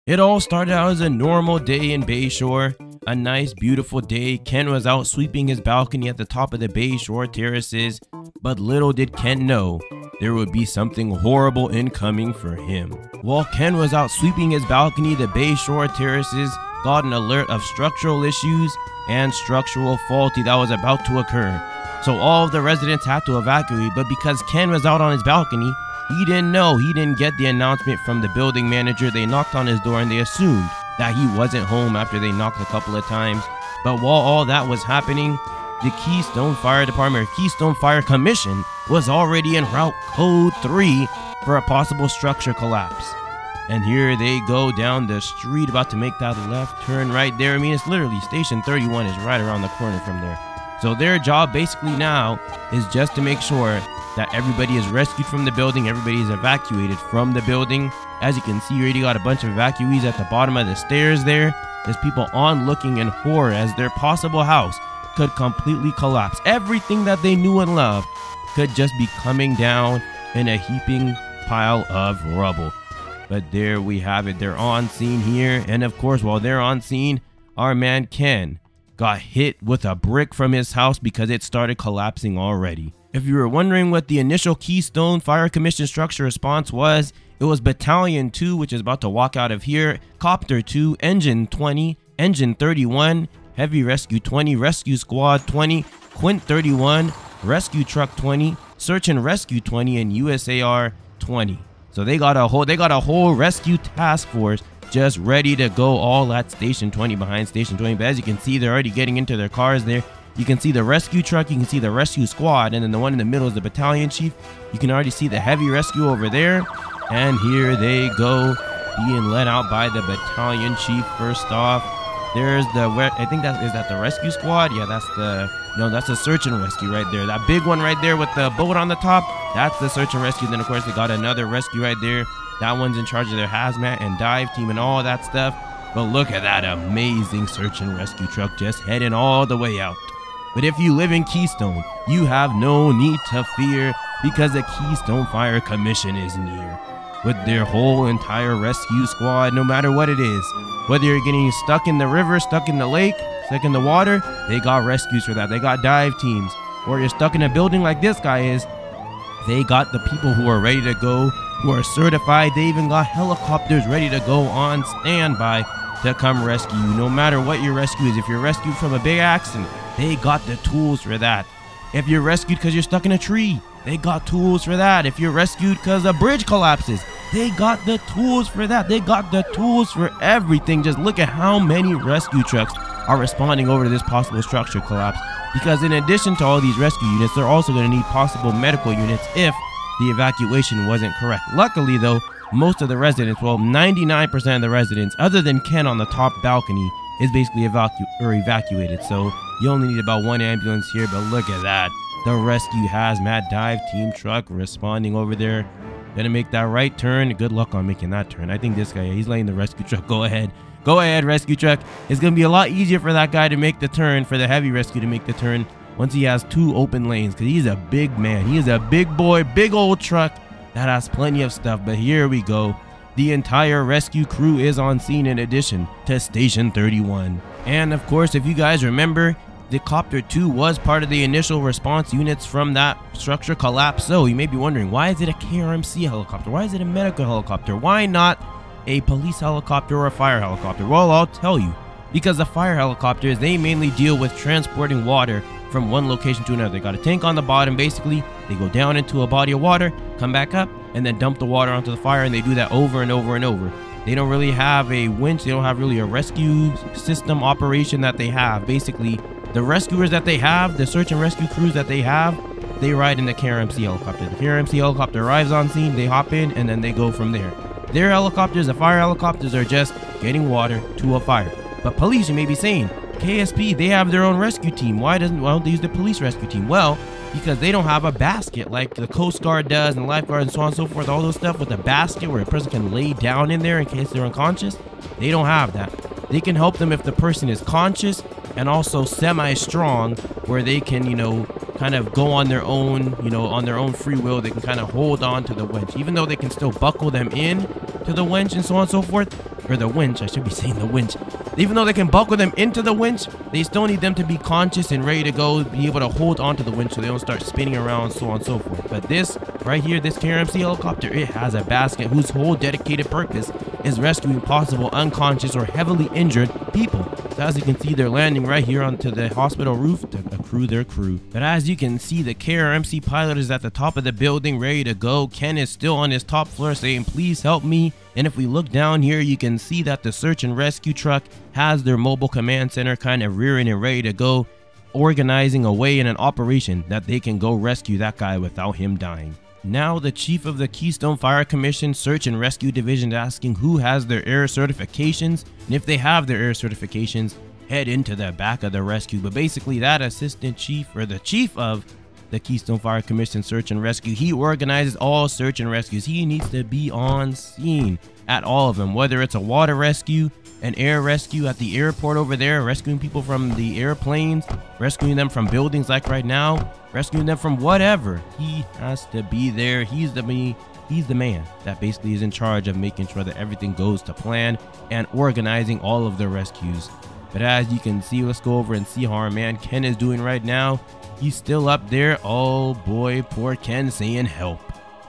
It all started out as a normal day in Bayshore. A nice, beautiful day. Ken was out sweeping his balcony at the top of the Bayshore terraces, but little did Ken know there would be something horrible incoming for him. While Ken was out sweeping his balcony, the Bayshore terraces got an alert of structural issues and structural faulty that was about to occur. So all of the residents had to evacuate, but because Ken was out on his balcony, he didn't get the announcement from the building manager. They knocked on his door and they assumed that he wasn't home after they knocked a couple of times. But while all that was happening, the Keystone Fire Department, or Keystone Fire Commission, was already en route code 3 for a possible structure collapse. And here they go down the street about to make that left turn right there. I mean, it's literally Station 31 is right around the corner from there. So their job basically now is just to make sure that everybody is rescued from the building, everybody is evacuated from the building. As you can see, you already got a bunch of evacuees at the bottom of the stairs there. There's people on looking in horror as their possible house could completely collapse. Everything that they knew and loved could just be coming down in a heaping pile of rubble. But there we have it. They're on scene here. And of course, while they're on scene, our man Ken got hit with a brick from his house because it started collapsing already. If you were wondering what the initial Keystone Fire Commission structure response was, it was Battalion 2, which is about to walk out of here, Copter 2, Engine 20, Engine 31, Heavy Rescue 20, Rescue Squad 20, Quint 31, Rescue Truck 20, Search and Rescue 20, and USAR 20. So they got a whole rescue task force just ready to go all at Station 20, behind Station 20. But as you can see, they're already getting into their cars there. You can see the rescue truck, you can see the rescue squad, and then the one in the middle is the battalion chief. You can already see the heavy rescue over there. And here they go, being led out by the battalion chief. First off, there's the, I think is that the rescue squad? Yeah, that's the search and rescue right there. That big one right there with the boat on the top, that's the search and rescue. Then of course they got another rescue right there. That one's in charge of their hazmat and dive team and all that stuff. But look at that amazing search and rescue truck just heading all the way out. But if you live in Keystone, you have no need to fear, because the Keystone Fire Commission is near with their whole entire rescue squad, no matter what it is. Whether you're getting stuck in the river, stuck in the lake, stuck in the water, they got rescues for that. They got dive teams. Or you're stuck in a building like this guy is, they got the people who are ready to go, who are certified. They even got helicopters ready to go on standby to come rescue you, no matter what your rescue is. If you're rescued from a big accident, they got the tools for that. If you're rescued because you're stuck in a tree, they got tools for that. If you're rescued because a bridge collapses, they got the tools for that. They got the tools for everything. Just look at how many rescue trucks are responding over to this possible structure collapse. Because in addition to all these rescue units, they're also going to need possible medical units if the evacuation wasn't correct. Luckily though, most of the residents, well 99% of the residents, other than Ken on the top balcony, is basically evacuated. So you only need about one ambulance here, but look at that. The rescue hazmat dive team truck responding over there. Gonna make that right turn. Good luck on making that turn. I think this guy, he's letting the rescue truck go ahead. Go ahead, rescue truck. It's gonna be a lot easier for that guy to make the turn, for the heavy rescue to make the turn, once he has two open lanes, because he's a big man. He is a big boy, big old truck that has plenty of stuff. But here we go. The entire rescue crew is on scene in addition to Station 31. And of course, if you guys remember, the Copter 2 was part of the initial response units from that structure collapse. So you may be wondering, why is it a KRMC helicopter? Why is it a medical helicopter? Why not a police helicopter or a fire helicopter? Well, I'll tell you. Because the fire helicopters, they mainly deal with transporting water from one location to another. They got a tank on the bottom. Basically, they go down into a body of water, come back up, and then dump the water onto the fire, and they do that over and over and over. They don't really have a winch. They don't have really a rescue system operation that they have. Basically, the rescuers that they have, the search and rescue crews that they have, they ride in the KRMC helicopter. The KRMC helicopter arrives on scene, they hop in, and then they go from there. Their helicopters, the fire helicopters, are just getting water to a fire. But police, you may be saying, KSP, they have their own rescue team. Why don't they use the police rescue team? Well, because they don't have a basket like the Coast Guard does and lifeguard and so on and so forth. All those stuff with a basket where a person can lay down in there in case they're unconscious. They don't have that. They can help them if the person is conscious and also semi-strong, where they can, kind of go on their own, on their own free will. They can kind of hold on to the winch. Even though they can still buckle them in to the winch and so on and so forth, or the winch, I should be saying the winch. Even though they can buckle them into the winch, they still need them to be conscious and ready to go, be able to hold onto the winch so they don't start spinning around, so on and so forth. But this right here, this KRMC helicopter, it has a basket whose whole dedicated purpose is rescuing possible unconscious or heavily injured people. So as you can see, they're landing right here onto the hospital roof to accrue their crew. But as you can see, the KRMC pilot is at the top of the building ready to go. Ken is still on his top floor saying, please help me. And if we look down here, you can see that the search and rescue truck has their mobile command center kind of rearing and ready to go, organizing a way in an operation that they can go rescue that guy without him dying. Now the chief of the Keystone Fire Commission Search and Rescue Division is asking who has their air certifications, and if they have their air certifications, head into the back of the rescue. But basically that assistant chief, or the chief of the Keystone Fire Commission Search and Rescue, he organizes all search and rescues. He needs to be on scene at all of them, whether it's a water rescue, an air rescue at the airport over there, rescuing people from the airplanes, rescuing them from buildings like right now, rescuing them from whatever. He has to be there. He's the man that basically is in charge of making sure that everything goes to plan and organizing all of the rescues. But as you can see, let's go over and see how our man Ken is doing right now. He's still up there. Oh boy, poor Ken saying help.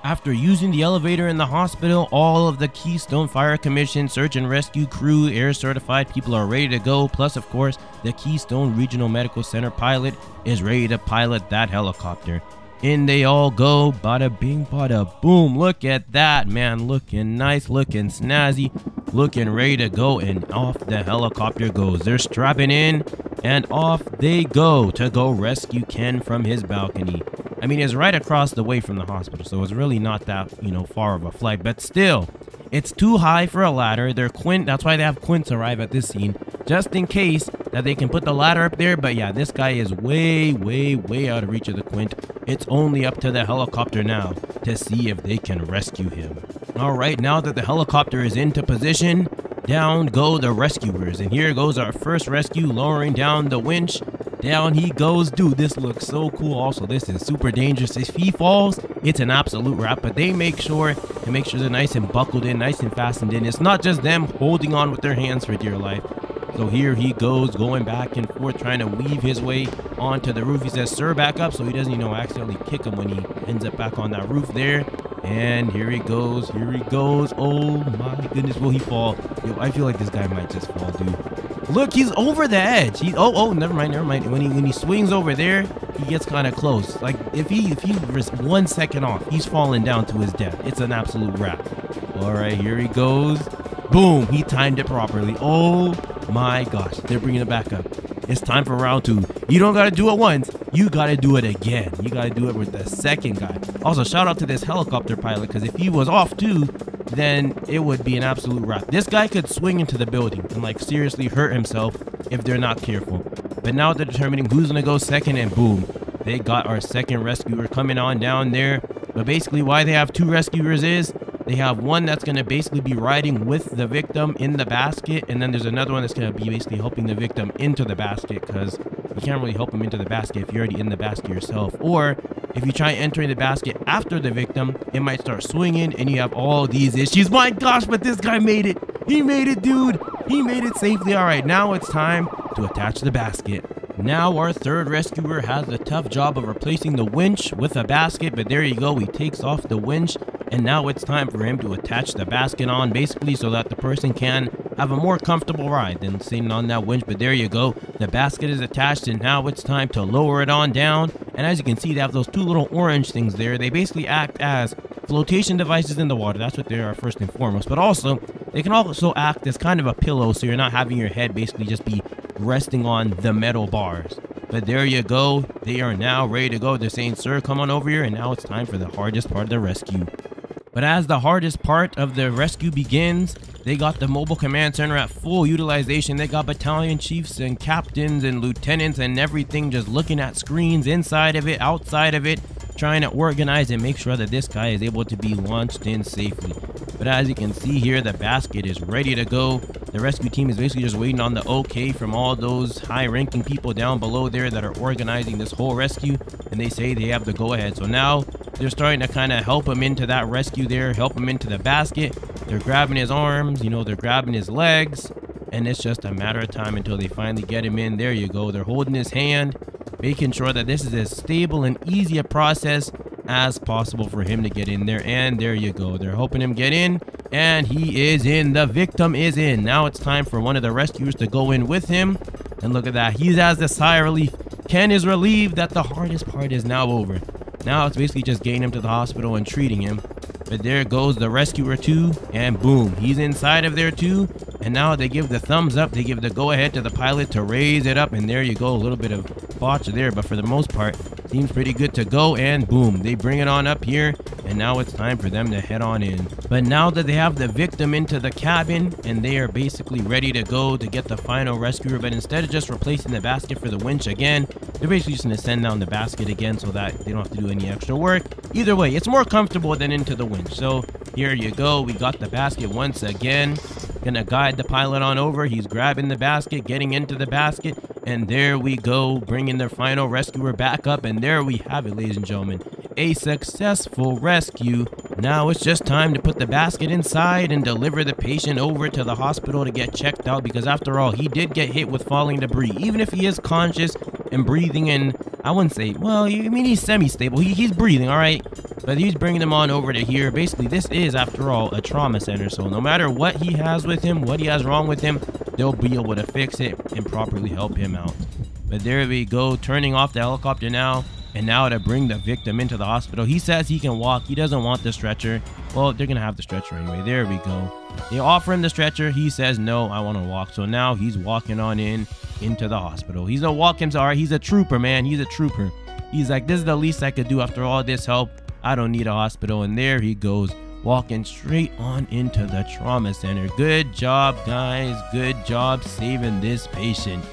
After using the elevator in the hospital, all of the Keystone Fire Commission Search and Rescue crew, air certified people are ready to go. Plus, of course, the Keystone Regional Medical Center pilot is ready to pilot that helicopter. In they all go, bada bing, bada boom. Look at that, man, looking nice, looking snazzy, looking ready to go, and off the helicopter goes. They're strapping in, and off they go to go rescue Ken from his balcony. I mean, it's right across the way from the hospital, so it's really not that, far of a flight, but still, it's too high for a ladder. That's why they have Quints arrive at this scene, just in case that they can put the ladder up there. But yeah, this guy is way, way, way out of reach of the Quint. It's only up to the helicopter now to see if they can rescue him. All right, now that the helicopter is into position, down go the rescuers. And here goes our first rescue, lowering down the winch. Down he goes. Dude, this looks so cool. Also, this is super dangerous. If he falls, it's an absolute wrap. But they make sure they're nice and buckled in, nice and fastened in. It's not just them holding on with their hands for dear life. So here he goes, going back and forth, trying to weave his way onto the roof. He says, sir, back up, so he doesn't, accidentally kick him when he ends up back on that roof there. And here he goes. Here he goes. Oh my goodness, will he fall? Yo, I feel like this guy might just fall, dude. Look, he's over the edge. Oh, never mind. When he swings over there, he gets kind of close. Like if he was 1 second off, he's falling down to his death. It's an absolute wrap. All right, here he goes. Boom, he timed it properly. Oh my gosh, they're bringing it back up. It's time for round 2. You don't gotta do it once, you gotta do it again. You gotta do it with the second guy. Also, shout out to this helicopter pilot, because if he was off too, then it would be an absolute wrap. This guy could swing into the building and seriously hurt himself if they're not careful. But now they're determining who's gonna go second, and boom, they got our second rescuer coming on down there. But basically why they have 2 rescuers is they have one that's going to basically be riding with the victim in the basket, and then there's another one that's going to be basically helping the victim into the basket, because you can't really help him into the basket if you're already in the basket yourself. Or if you try entering the basket after the victim, it might start swinging and you have all these issues. My gosh, but this guy made it. He made it, dude. He made it safely. All right, now it's time to attach the basket. Now our third rescuer has the tough job of replacing the winch with a basket, but there you go, he takes off the winch, and now it's time for him to attach the basket on, basically so that the person can have a more comfortable ride than sitting on that winch. But there you go, the basket is attached, and now it's time to lower it on down. And as you can see, they have those 2 little orange things there. They basically act as flotation devices in the water. That's what they are first and foremost, but also they can also act as kind of a pillow, so you're not having your head basically just be resting on the metal bars. But there you go, they are now ready to go. They're saying, sir, come on over here. And now it's time for the hardest part of the rescue. But as the hardest part of the rescue begins, they got the mobile command center at full utilization. They got battalion chiefs and captains and lieutenants and everything just looking at screens inside of it, outside of it, trying to organize and make sure that this guy is able to be launched in safely. But as you can see here, the basket is ready to go. The rescue team is basically just waiting on the okay from all those high-ranking people down below there that are organizing this whole rescue, and they say they have the go-ahead. So now they're starting to kind of help him into that rescue there, help him into the basket. They're grabbing his arms, you know, they're grabbing his legs, and it's just a matter of time until they finally get him in. There you go. They're holding his hand, making sure that this is as stable and easy a process as possible for him to get in there. And there you go. They're helping him get in, and he is in. The victim is in. Now it's time for one of the rescuers to go in with him. And look at that. He has the sigh of relief. Ken is relieved that the hardest part is now over. Now it's basically just getting him to the hospital and treating him. But there goes the rescuer too, and boom, he's inside of there too. And now they give the thumbs up, they give the go ahead to the pilot to raise it up, and there you go. A little bit of botch there, but for the most part seems pretty good to go. And boom, they bring it on up here, and now it's time for them to head on in. But now that they have the victim into the cabin, and they are basically ready to go to get the final rescuer, but instead of just replacing the basket for the winch again, they're basically just going to send down the basket again so that they don't have to do any extra work. Either way, it's more comfortable than into the winch. So here you go, we got the basket once again. Gonna guide the pilot on over. He's grabbing the basket, getting into the basket, and there we go, bringing the final rescuer back up. And there we have it, ladies and gentlemen, a successful rescue. Now it's just time to put the basket inside and deliver the patient over to the hospital to get checked out, because after all, he did get hit with falling debris. Even if he is conscious and breathing, and I wouldn't say, well, I mean, he's semi-stable. He's breathing, all right? But he's bringing them on over to here. Basically, this is, after all, a trauma center. So no matter what he has with him, what he has wrong with him, they'll be able to fix it and properly help him out. But there we go, turning off the helicopter now. And now to bring the victim into the hospital. He says he can walk. He doesn't want the stretcher. Well, they're going to have the stretcher anyway. There we go. They offer him the stretcher. He says, no, I want to walk. So now he's walking on into the hospital. He's a walking, sorry. He's a trooper, man. He's a trooper. He's like, this is the least I could do after all this help. I don't need a hospital. And there he goes, walking straight on into the trauma center. Good job, guys. Good job saving this patient.